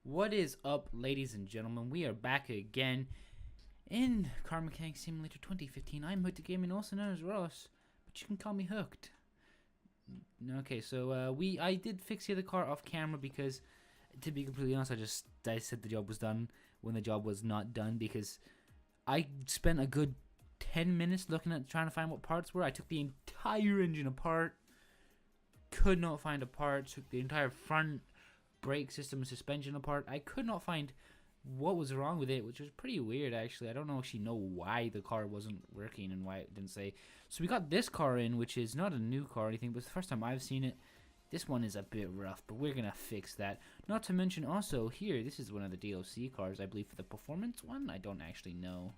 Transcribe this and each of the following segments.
What is up, ladies and gentlemen? We are back again in Car Mechanic Simulator 2015. I'm Hooked Gaming, also known as Ross, but you can call me Hooked. Okay, so I did fix the other car off camera because, to be completely honest, I said the job was done when the job was not done because I spent a good 10 minutes looking at trying to find what parts were. I took the entire engine apart, could not find a part. Took the entire front brake system and suspension apart. I could not find what was wrong with it, which was pretty weird actually. I don't actually know why the car wasn't working and why it didn't say. So we got this car in, which is not a new car or anything, but it's the first time I've seen it. This one is a bit rough, but we're gonna fix that. Not to mention also here, this is one of the DLC cars, I believe, for the performance one. I don't actually know.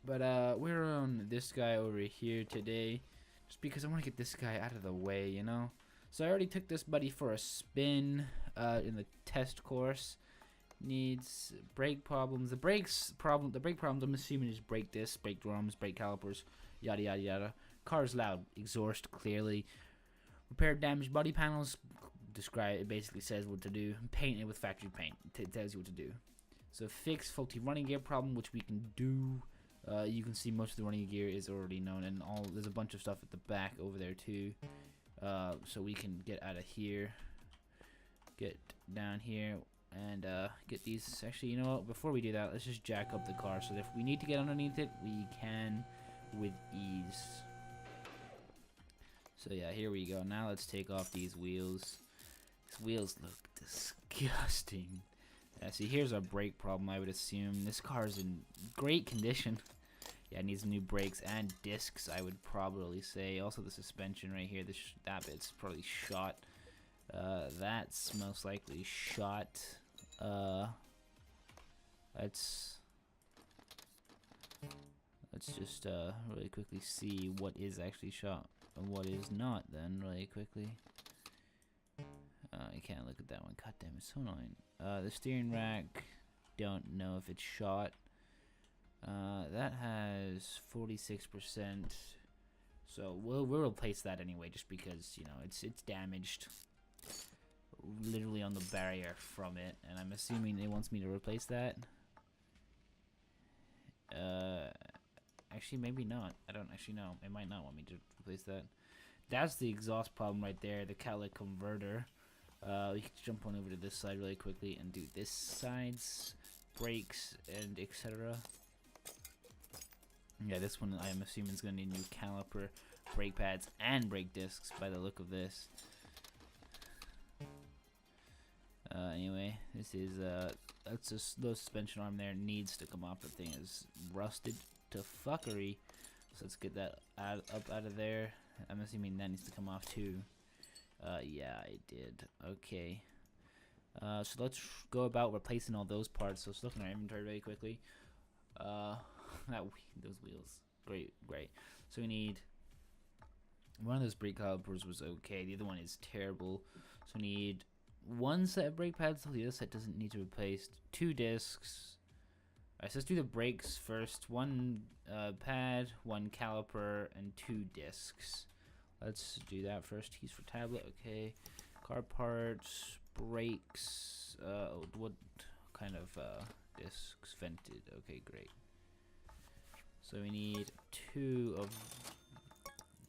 But we're on this guy over here today, just because I want to get this guy out of the way, you know. So I already took this buddy for a spin in the test course. Needs brake problems. The brake problems I'm assuming is brake discs, brake drums, brake calipers, yada yada yada. Car's loud, exhaust clearly. Repair damaged body panels. It basically says what to do. Paint it with factory paint. It tells you what to do. So fix faulty running gear problem, which we can do. You can see most of the running gear is already known, and there's a bunch of stuff at the back over there too. So we can get out of here, get down here, and get these. Actually, you know what? Before we do that, let's just jack up the car so that if we need to get underneath it, we can with ease. So yeah, here we go. Now let's take off these wheels. These wheels look disgusting. See, here's our brake problem, I would assume. This car's in great condition. Yeah, it needs new brakes and discs, I would probably say. Also the suspension right here, that bit's probably shot. That's most likely shot. Let's just really quickly see what is actually shot and what is not then really quickly. I can't look at that one. God damn, it's so annoying. The steering rack, don't know if it's shot. That has 46%, so we'll replace that anyway, just because, you know, it's damaged literally on the barrier from it, and I'm assuming it wants me to replace that. Actually, maybe not. I don't actually know. It might not want me to replace that. That's the exhaust problem right there, the catalytic converter. We can jump on over to this side really quickly and do this side's brakes and etc. Yeah, this one I'm assuming is going to need new caliper, brake pads, and brake discs by the look of this. Anyway, this is that's just the suspension arm there needs to come off. The thing is rusted to fuckery, so let's get that up out of there. I'm assuming that needs to come off too. Yeah, I did. Okay. So let's go about replacing all those parts. So let's look in our inventory really quickly. Those wheels. Great. So we need one of those brake calipers was okay. The other one is terrible. So we need one set of brake pads. The other set doesn't need to be replaced. 2 discs. Alright, so let's do the brakes first. 1 pad, 1 caliper, and 2 discs. Let's do that first. Keys for tablet, okay. Car parts, brakes. What kind of discs? Vented. Okay, great. So we need 2 of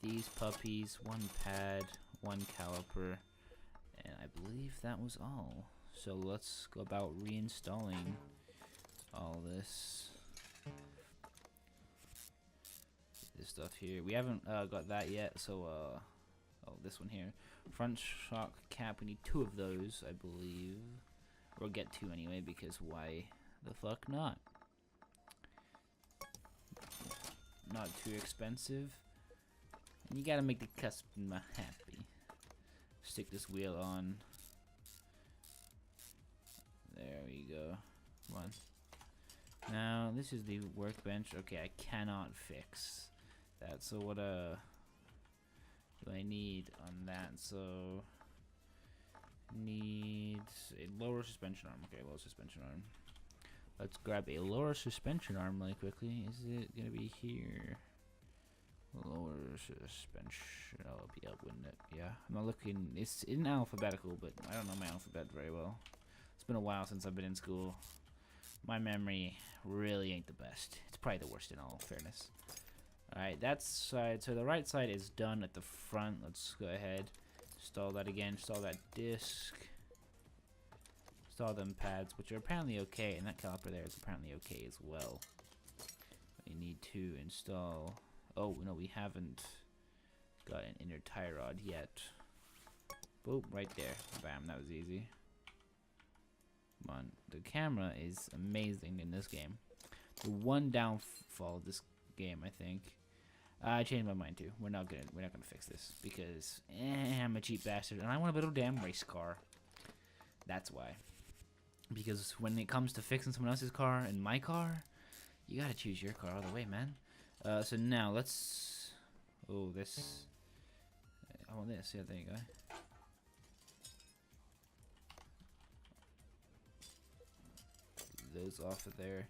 these puppies, 1 pad, 1 caliper, and I believe that was all. So let's go about reinstalling all this stuff here. We haven't got that yet, so oh, this one here, front shock cap, we need 2 of those, I believe. We'll get 2 anyway, because why the fuck not? Not too expensive, and you gotta make the customer happy. Stick this wheel on. There we go. Come on. Now this is the workbench. Okay, I cannot fix that. So what do I need on that? So needs a lower suspension arm. Okay, lower suspension arm. Let's grab a lower suspension arm really quickly. Is it gonna be here? Lower suspension. Oh, it'll be up, wouldn't it? Yeah. I'm not looking. It's in alphabetical, but I don't know my alphabet very well. It's been a while since I've been in school. My memory really ain't the best. It's probably the worst in all fairness. Alright, that side. So the right side is done at the front. Let's go ahead. Install that again. Install that disc. Install them pads, which are apparently okay. And that caliper there is apparently okay as well. We need to install... Oh, no, we haven't got an inner tie rod yet. Boop, right there. Bam, that was easy. Come on. The camera is amazing in this game. The one downfall of this game, I think. I changed my mind too. We're not gonna fix this because I'm a cheap bastard and I want a little damn race car. That's why. Because when it comes to fixing someone else's car and my car, you gotta choose your car all the way, man. So now let's. Oh, this. I want this. Yeah, there you go. Those off of there.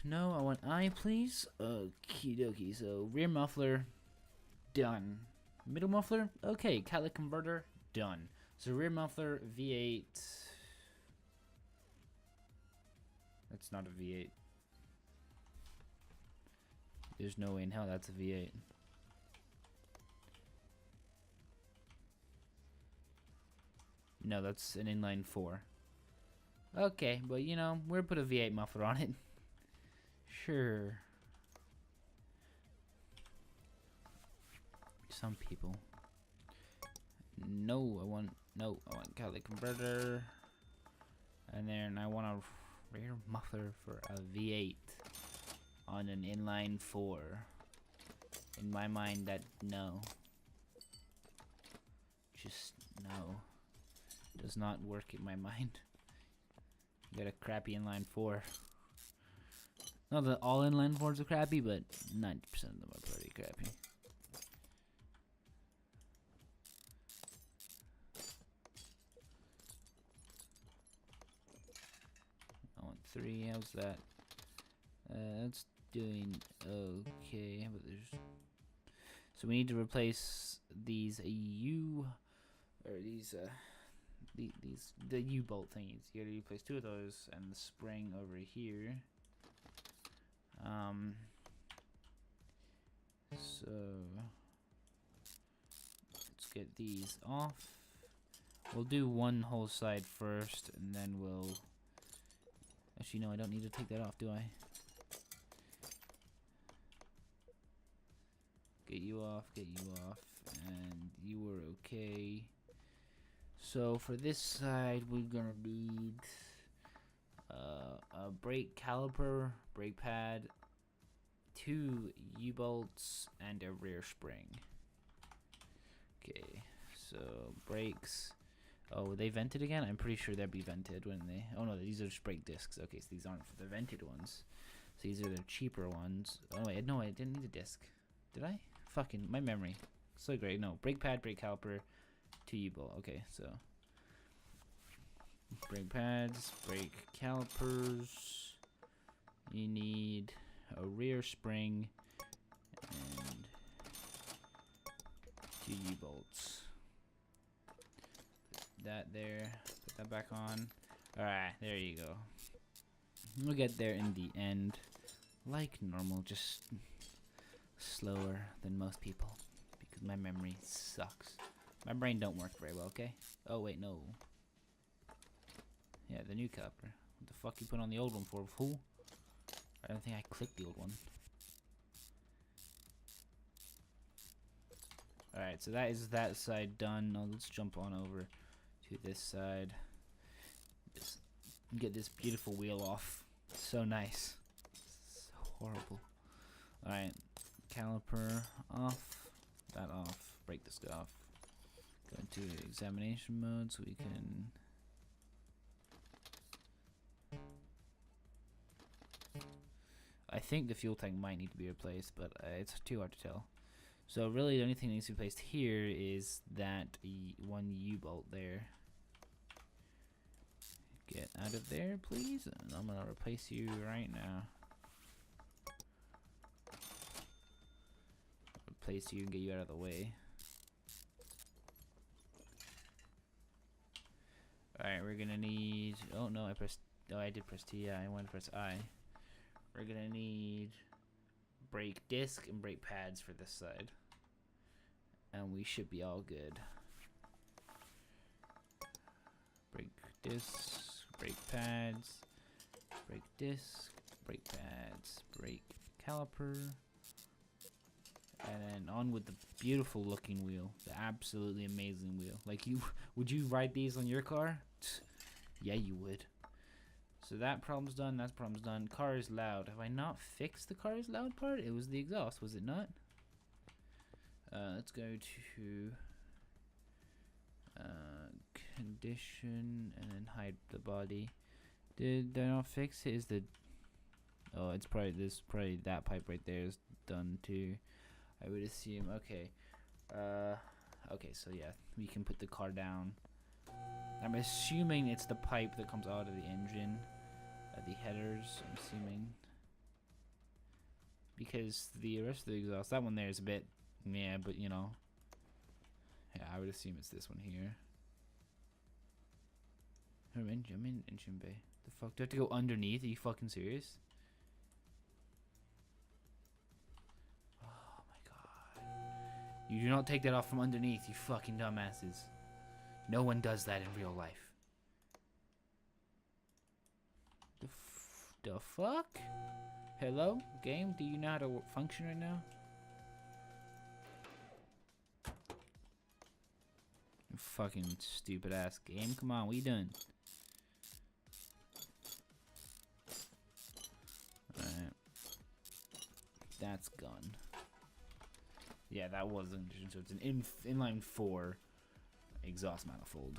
No, I want I, please. Okie dokie. So rear muffler, done. Middle muffler, okay. Catalytic converter, done. So rear muffler, V8. That's not a V8. There's no way in hell that's a V8. No, that's an inline 4. Okay, but you know, we'll put a V8 muffler on it. Sure. Some people. No, I want catalytic converter. And then I want a rear muffler for a V8 on an inline 4. In my mind, that no. Just no. Does not work in my mind. You got a crappy inline 4. Not that all inline 4s are crappy, but 90% of them are pretty crappy. I want 3. How's that? That's doing okay. But there's so we need to replace these the U-bolt thingies. You gotta replace 2 of those and the spring over here. So let's get these off. We'll do one whole side first, and then we'll. Actually, no, I don't need to take that off, do I? Get you off, and you were okay. So for this side, we're gonna need a brake caliper, brake pad, 2 U-bolts, and a rear spring. Okay, so brakes. Oh, they vented again? I'm pretty sure they'd be vented, wouldn't they? Oh no, these are just brake discs. Okay, so these aren't for the vented ones. So these are the cheaper ones. Oh wait, no, I didn't need a disc. Did I? Fucking, my memory. So great. No, brake pad, brake caliper, 2 U-bolt. Okay, so brake pads, brake calipers. You need a rear spring and 2 U-bolts. Put that there. Put that back on. Alright, there you go. We'll get there in the end. Like normal, just slower than most people. Because my memory sucks. My brain don't work very well, okay? Oh, wait, no. Yeah, the new caliper. What the fuck you put on the old one for, fool? I don't think I clicked the old one. Alright, so that is that side done. Now let's jump on over to this side. Just get this beautiful wheel off. So nice. So horrible. Alright, caliper off. That off. Break this off. Go into examination mode so we can. I think the fuel tank might need to be replaced, but it's too hard to tell. So really the only thing that needs to be replaced here is that one U-bolt there. Get out of there, please. And I'm gonna replace you right now. place you and get you out of the way. Alright, we're gonna need... Oh, no, I pressed... Oh, I did press T. Yeah, I want to press I. We're gonna need brake disc and brake pads for this side. And we should be all good. Brake disc, brake pads, brake disc, brake pads, brake caliper. And then on with the beautiful looking wheel. The absolutely amazing wheel. Like, would you ride these on your car? Yeah, you would. So that problem's done, that problem's done. Car is loud. Have I not fixed the car is loud part? It was the exhaust, was it not? Let's go to condition and then hide the body. Did I not fix it? Is the... Oh, it's probably this. Probably that pipe right there is done too. I would assume. Okay. Okay. So yeah, we can put the car down. I'm assuming it's the pipe that comes out of the engine, the headers. I'm assuming because the rest of the exhaust, that one there is a bit, yeah, but you know, yeah, I would assume it's this one here. I'm in engine bay. The fuck? Do I have to go underneath? Are you fucking serious? Oh my god. You do not take that off from underneath, you fucking dumbasses. No one does that in real life. The fuck? Hello? Game? Do you know how to function right now? You fucking stupid ass game. Come on, what you doing? Alright. That's gone. Yeah, that wasn't. So it's an inline 4 exhaust manifold.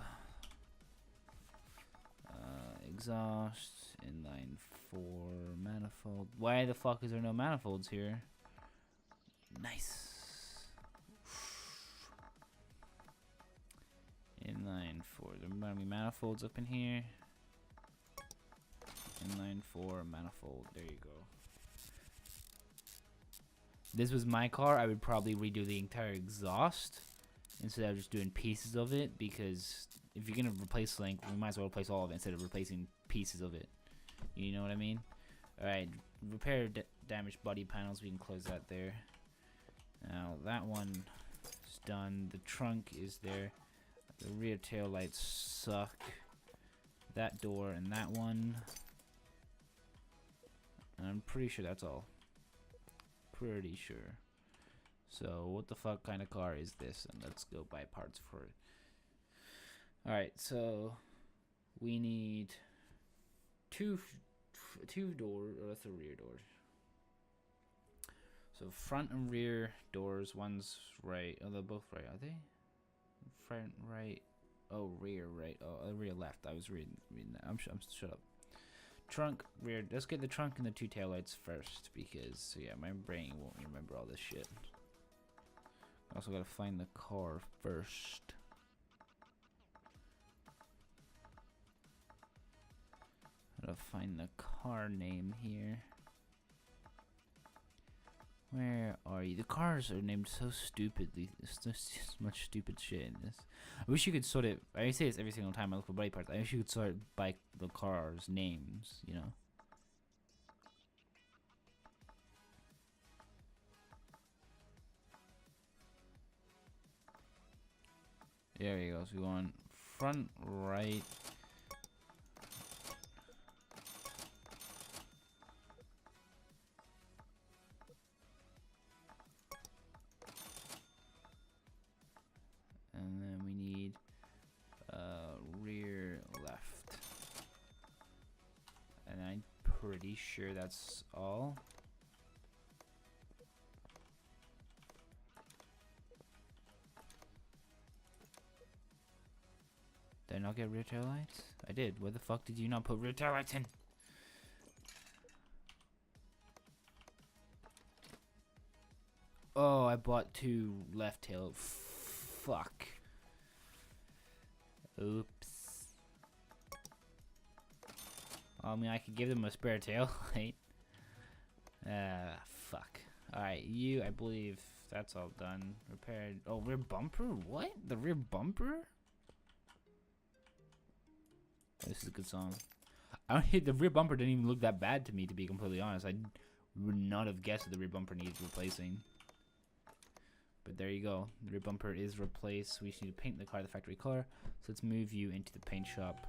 Exhaust, inline 4 manifold. Why the fuck is there no manifolds here? Nice. Inline 4. There might be manifolds up in here. Inline 4 manifold. There you go. If this was my car, I would probably redo the entire exhaust instead of just doing pieces of it, because if you're gonna replace Link, we might as well replace all of it instead of replacing pieces of it. You know what I mean? Alright, repair damaged body panels. We can close that there. Now that one is done. The trunk is there. The rear tail lights suck. That door and that one. And I'm pretty sure that's all. Pretty sure. So what the fuck kind of car is this? And let's go buy parts for it. Alright, so we need two doors, or that's a rear door. So front and rear doors, one's right. Oh, they're both right, are they? Front right. Oh, rear right. Oh, rear left. I was reading that. I'm shut up. Trunk, rear. Let's get the trunk and the two taillights first, because yeah, my brain won't remember all this shit. Also gotta find the car first. Gotta find the car name here. Where are you? The cars are named so stupidly. There's just much stupid shit in this. I wish you could sort it. I say this every single time I look for body parts. I wish you could sort by the cars' names, you know? There you go. So we want front right. And then we need rear left. And I'm pretty sure that's all. Did I not get rear tail lights? I did. Where the fuck did you not put rear tail lights in? Oh, I bought two left tail. Fuck. Oops. I mean, I could give them a spare tail light. Fuck. Alright, I believe that's all done. Repaired. Oh, rear bumper? What? The rear bumper? This is a good song. I don't hit the rear bumper didn't even look that bad to me, to be completely honest. I would not have guessed that the rear bumper needed replacing. But there you go. The rear bumper is replaced. We just need to paint the car the factory color. So let's move you into the paint shop.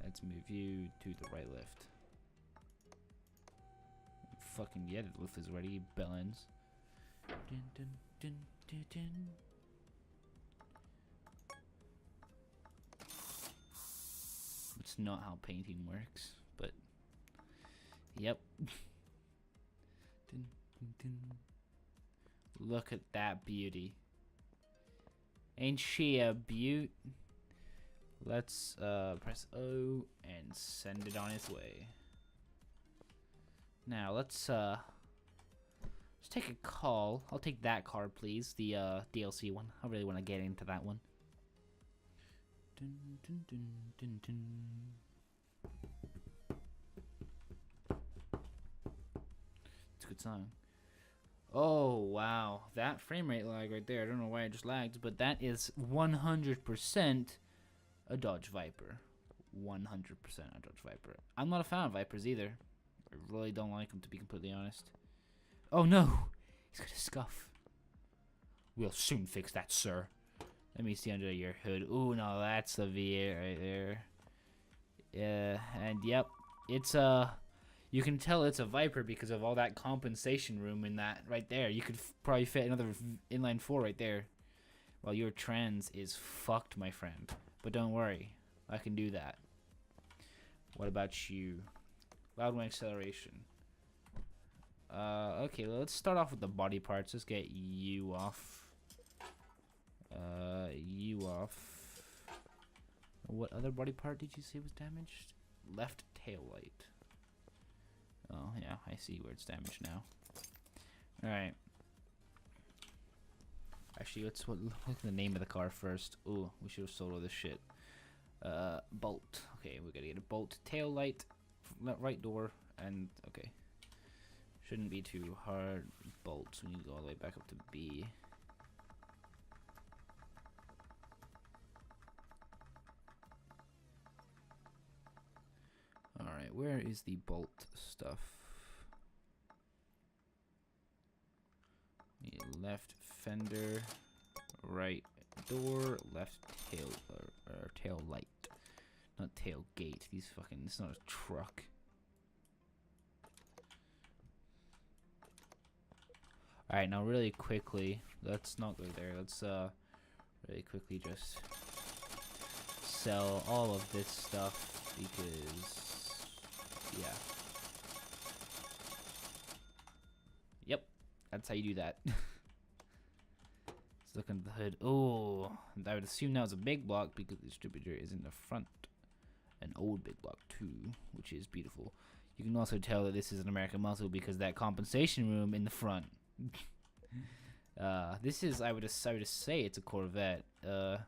Let's move you to the right lift. Fucking yeah, the lift is ready. Bell ends. Dun, dun, dun, dun, dun. It's not how painting works, but yep. Dun, dun, dun. Look at that beauty. Ain't she a beaut? Let's press O and send it on its way. Now let's take a call. I'll take that car, please. The DLC one. I really want to get into that one. Dun, dun, dun, dun, dun. It's a good song. Oh wow, that frame rate lag right there. I don't know why it just lagged, but that is 100% a Dodge Viper. 100% a Dodge Viper. I'm not a fan of Vipers either. I really don't like them, to be completely honest. Oh no! He's got a scuff. We'll soon fix that, sir. Let me see under your hood. Ooh, no, that's the V8 right there. Yeah, and yep, it's you can tell it's a Viper because of all that compensation room in that right there. You could probably fit another inline 4 right there. Well, your trans is fucked, my friend. But don't worry, I can do that. What about you? Loud wing acceleration. Okay, let's start off with the body parts. Let's get you off. You off. What other body part did you say was damaged? Left tail light. Oh, yeah, I see where it's damaged now. Alright. Actually, let's look at the name of the car first. Ooh, we should have sold all this shit. Bolt. Okay, we gotta get a bolt. Tail light, right door, and okay. Shouldn't be too hard. Bolts. We need to go all the way back up to B. Alright, where is the bolt stuff? Left fender, right door, left tail or tail light. Not tailgate. These fucking, it's not a truck. Alright, now really quickly, let's not go there. Let's really quickly just sell all of this stuff because yeah. Yep, that's how you do that. Let's look under the hood. Oh, I would assume that was a big block because the distributor is in the front. An old big block too, which is beautiful. You can also tell that this is an American muscle because that compensation room in the front. This is, I would just say it's a Corvette. That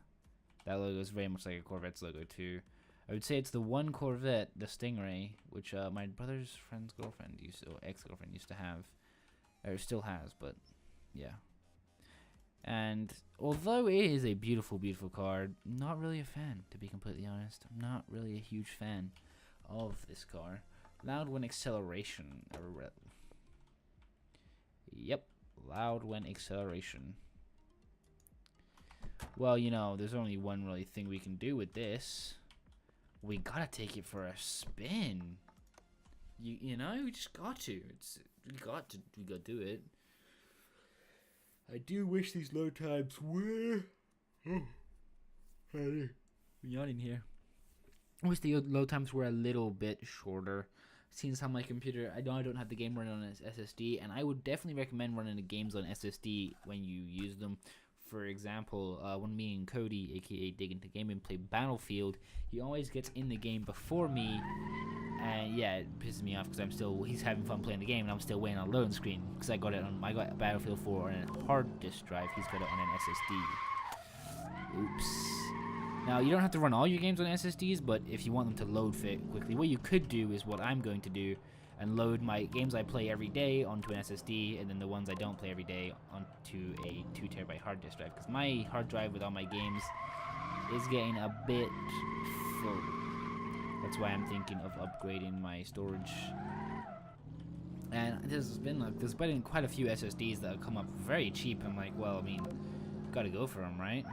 logo is very much like a Corvette's logo too. I would say it's the one Corvette, the Stingray, which my brother's friend's girlfriend ex-girlfriend used to have, or still has, but yeah. And although it is a beautiful, beautiful car, not really a fan, to be completely honest. I'm not really a huge fan of this car. Loud when acceleration. Yep, loud when acceleration. Well, you know, there's only one really thing we can do with this. We gotta take it for a spin. You know, we just got to. We got to do it. I do wish these load times were. Oh, honey, you're not in here. I wish the load times were a little bit shorter. Seeing how my computer, I know I don't have the game running on SSD, and I would definitely recommend running the games on SSD when you use them. For example, when me and Cody, aka Dig Into Gaming, play Battlefield, he always gets in the game before me, and yeah, it pisses me off because he's having fun playing the game, and I'm still waiting on loading screen because I got Battlefield 4 on a hard disk drive. He's got it on an SSD. Oops. Now you don't have to run all your games on SSDs, but if you want them to load fit quickly, what you could do is what I'm going to do. and load my games I play every day onto an SSD, and then the ones I don't play every day onto a 2 terabyte hard disk drive. Because my hard drive with all my games is getting a bit full. That's why I'm thinking of upgrading my storage. And there's been quite a few SSDs that have come up very cheap. I'm like, well, I mean, gotta go for them, right?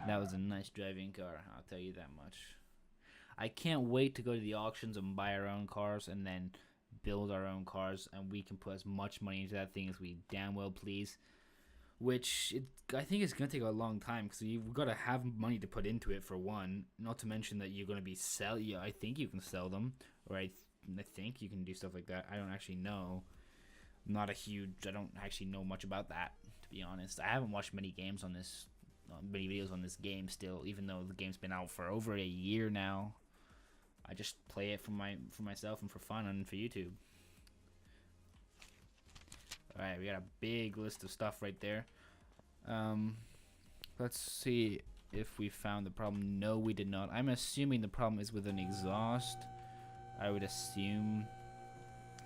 That was a nice driving car, I'll tell you that much. I can't wait to go to the auctions and buy our own cars and then build our own cars, and we can put as much money into that thing as we damn well please. Which I think is going to take a long time, because you've got to have money to put into it for one. Not to mention that you're going to be I think you can sell them, or I think you can do stuff like that. I don't actually know. I don't actually know much about that, to be honest. I haven't watched many videos on this game still, even though the game's been out for over a year now. I just play it for myself and for fun and for YouTube. Alright, we got a big list of stuff right there. Let's see if we found the problem. No, we did not. I'm assuming the problem is with an exhaust. I would assume.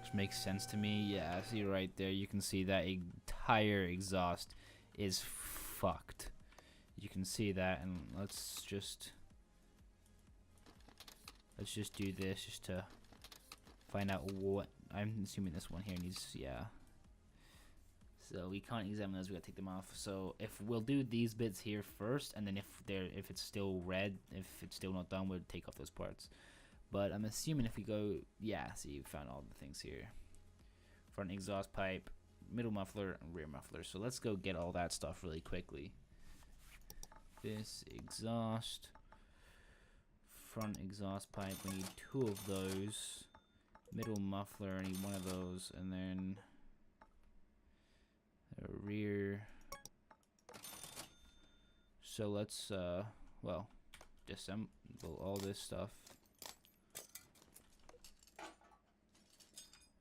Which makes sense to me. Yeah, see right there. You can see that entire exhaust is fucked. You can see that, and let's just do this just to find out what. I'm assuming this one here needs, yeah. So we can't examine those, we gotta take them off. So if we'll do these bits here first, and then if it's still red, if it's still not done, we'll take off those parts. But I'm assuming if we go, yeah, see, you found all the things here. Front exhaust pipe, middle muffler, and rear muffler. So let's go get all that stuff really quickly. This exhaust, front exhaust pipe, we need 2 of those. Middle muffler, I need 1 of those, and then a rear. So let's well, disassemble all this stuff.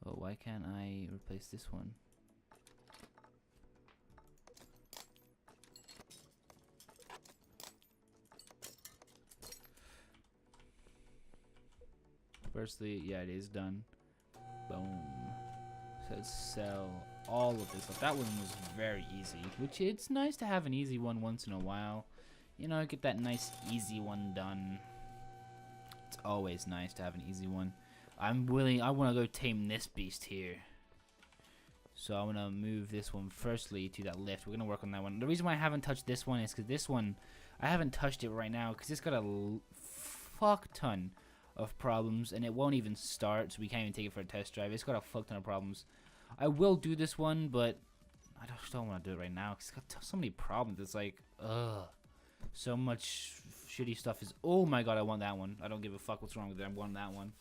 Oh, why can't I replace this one? Firstly, yeah, it is done. Boom. So let's sell all of this stuff. That one was very easy, which it's nice to have an easy one once in a while. You know, get that nice easy one done. It's always nice to have an easy one. I want to go tame this beast here. So I want to move this one firstly to that lift. We're going to work on that one. The reason why I haven't touched this one is because this one, I haven't touched it right now because it's got a fuck ton of problems, and it won't even start, so we can't even take it for a test drive. It's got a fuck ton of problems. I will do this one, but I just don't want to do it right now because it's got so many problems. It's like, ugh, so much shitty stuff is. Oh my god, I want that one. I don't give a fuck what's wrong with it. I want that one.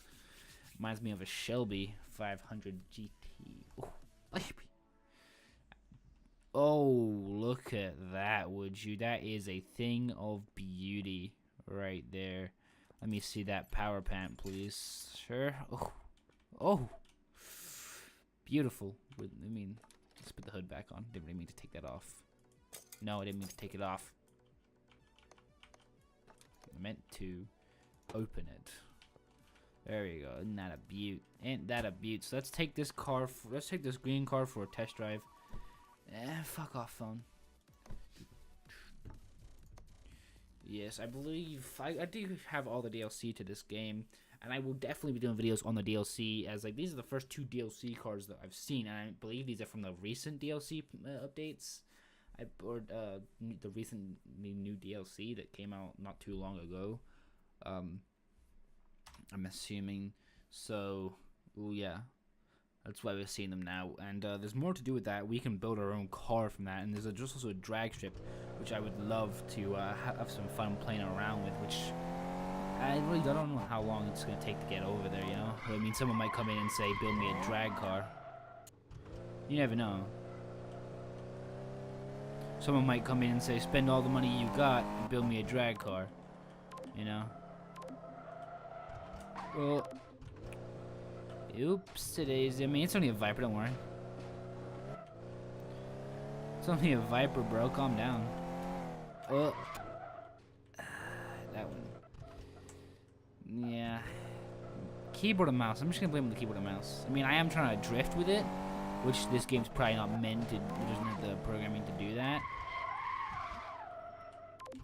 Reminds me of a Shelby 500 GT. Oh, baby. Oh, look at that, would you? That is a thing of beauty right there. Let me see that power pant, please. Sure. Oh. Oh. Beautiful. I mean, let's put the hood back on. Didn't really mean to take that off. No, I didn't mean to take it off. I meant to open it. There you go. Isn't that a beaut? Ain't that a beaut? So let's take this car. Let's take this green car for a test drive. Fuck off, phone. Yes, I believe I do have all the DLC to this game, and I will definitely be doing videos on the DLC, as like these are the first 2 DLC cars that I've seen, and I believe these are from the recent DLC updates, the recent new DLC that came out not too long ago. I'm assuming. So, yeah, that's why we're seeing them now. And there's more to do with that. We can build our own car from that. And there's just also a drag strip, which I would love to have some fun playing around with. Which I don't know how long it's going to take to get over there, you know? I mean, someone might come in and say, build me a drag car. You never know. Someone might come in and say, spend all the money you got and build me a drag car. You know? Well, oops, today's. I mean, it's only a Viper, don't worry. It's only a Viper, bro. Calm down. Oh, that one. Yeah. Keyboard and mouse. I'm just gonna blame the keyboard and mouse. I mean, I am trying to drift with it, which this game's probably not meant to. It doesn't have the programming to do that.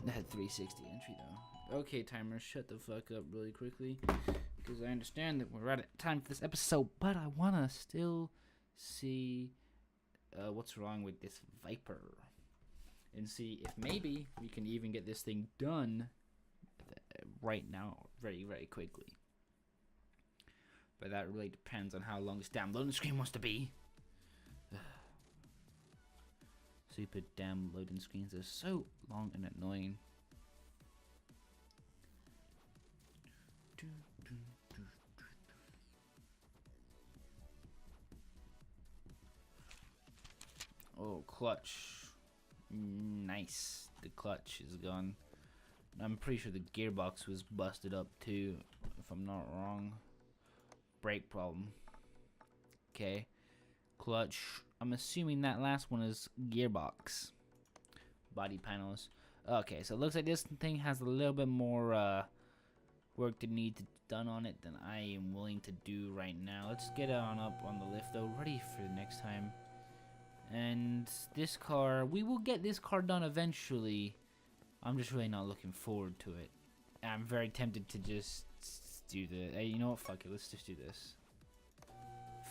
That had 360 entry though. Okay, timer, shut the fuck up really quickly, because I understand that we're out of time for this episode, but I wanna still see what's wrong with this Viper, and see if maybe we can even get this thing done right now, very, very quickly. But that really depends on how long this damn loading screen wants to be. Super damn loading screens are so long and annoying. Oh, clutch. Nice. The clutch is gone. I'm pretty sure the gearbox was busted up too, if I'm not wrong. Brake problem. Okay. Clutch. I'm assuming that last one is gearbox. Body panels. Okay, so it looks like this thing has a little bit more work that needs to be done on it than I am willing to do right now. Let's get on up on the lift though, ready for the next time. And this car, we will get this car done eventually. I'm just really not looking forward to it. I'm very tempted to just do the. Hey, you know what? Fuck it. Let's just do this.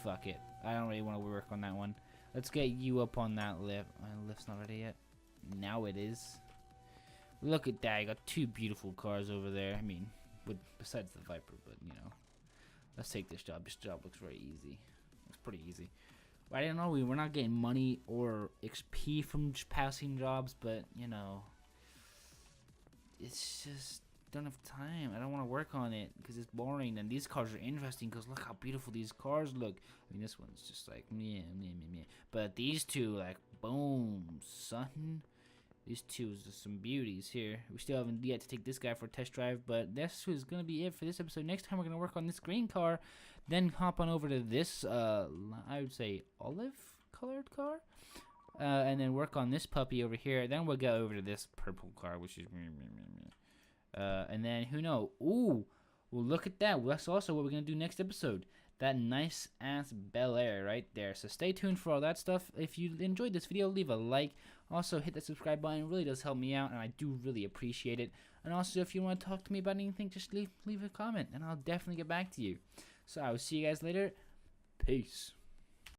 Fuck it. I don't really want to work on that one. Let's get you up on that lift. My lift's not ready yet. Now it is. Look at that. I got two beautiful cars over there. I mean, besides the Viper, but you know. Let's take this job. This job looks very easy. Looks pretty easy. I don't know. We're not getting money or XP from just passing jobs, but you know. It's just don't have time. I don't want to work on it because it's boring. And these cars are interesting because look how beautiful these cars look. I mean, this one's just like meh, meh, meh, meh. But these two, like, boom, son. These two is just some beauties here. We still haven't yet to take this guy for a test drive, but this is gonna be it for this episode. Next time we're gonna work on this green car, then hop on over to this I would say olive-colored car. And then work on this puppy over here. Then we'll go over to this purple car, which is and then who knows? Ooh, well look at that. That's also what we're gonna do next episode. That nice ass Bel Air right there. So stay tuned for all that stuff. If you enjoyed this video, leave a like. Also hit that subscribe button. It really does help me out, and I do really appreciate it. And also if you want to talk to me about anything, just leave a comment, and I'll definitely get back to you. So I will see you guys later. Peace.